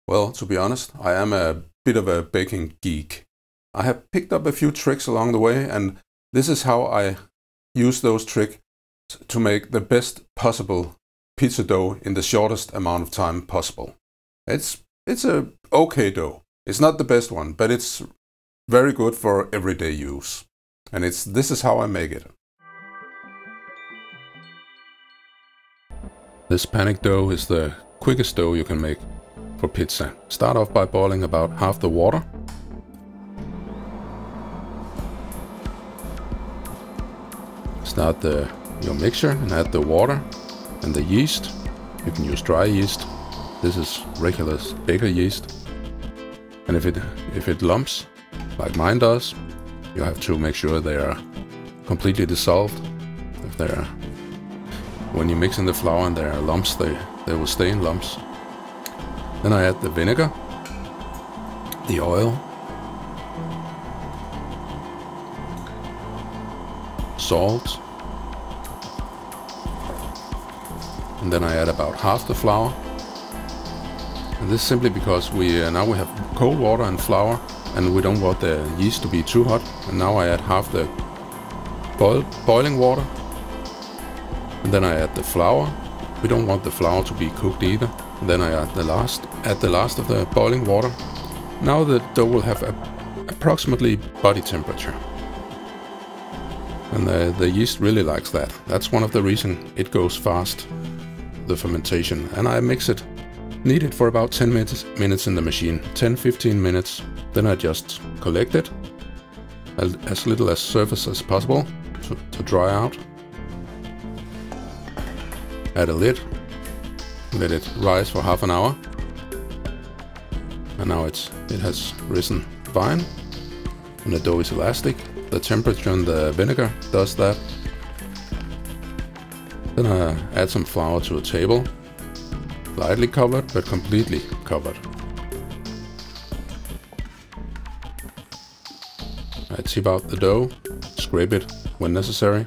Well, to be honest, I am a bit of a baking geek. I have picked up a few tricks along the way, and this is how I use those tricks to make the best possible pizza dough in the shortest amount of time possible. It's a okay dough. It's not the best one, but it's very good for everyday use. And this is how I make it. This panic dough is the quickest dough you can make for pizza. Start off by boiling about half the water. Start your mixture and add the water and the yeast. You can use dry yeast. This is regular baker yeast. And if it lumps, like mine does, you have to make sure they are completely dissolved. When you mix in the flour and there are lumps, they will stay in lumps. Then I add the vinegar, the oil, salt, and then I add about half the flour. And this is simply because now we have cold water and flour, and we don't want the yeast to be too hot. And now I add half the boiling water, and then I add the flour. We don't want the flour to be cooked either. And then I add the last of the boiling water. Now the dough will have approximately body temperature. And the yeast really likes that. That's one of the reasons it goes fast, the fermentation. And I knead it for about 10 minutes in the machine, 10-15 minutes. Then I just collect it, as little as surface as possible to dry out. Add a lid, let it rise for half an hour. And now it has risen fine, and the dough is elastic. The temperature and the vinegar does that. Then I add some flour to a table, lightly covered but completely covered. I tip out the dough, scrape it when necessary.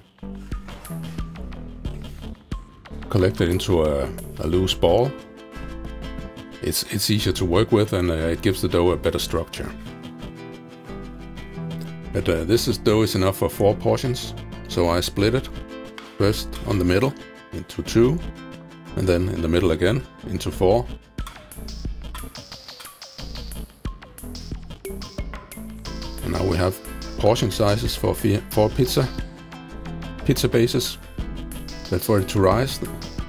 Collect it into a loose ball. It's easier to work with, and it gives the dough a better structure. But this dough is enough for 4 portions, so I split it first on the middle into 2, and then in the middle again into 4. And now we have portion sizes for 4 pizza bases. But for it to rise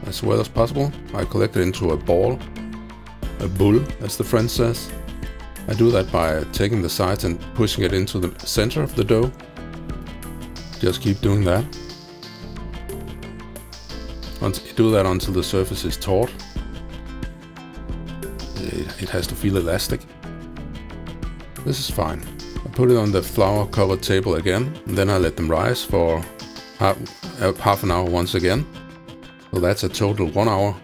as well as possible, I collect it into a ball, a bull, as the French says. I do that by taking the sides and pushing it into the center of the dough. Just keep doing that. Do that until the surface is taut. It has to feel elastic. This is fine. I put it on the flour covered table again, and then I let them rise for half an hour once again. So that's a total 1 hour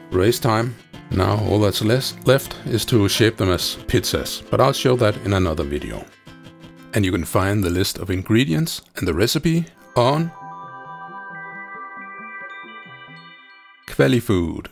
raise time. Now all that's left is to shape them as pizzas, but I'll show that in another video. And you can find the list of ingredients and the recipe on kvalifood.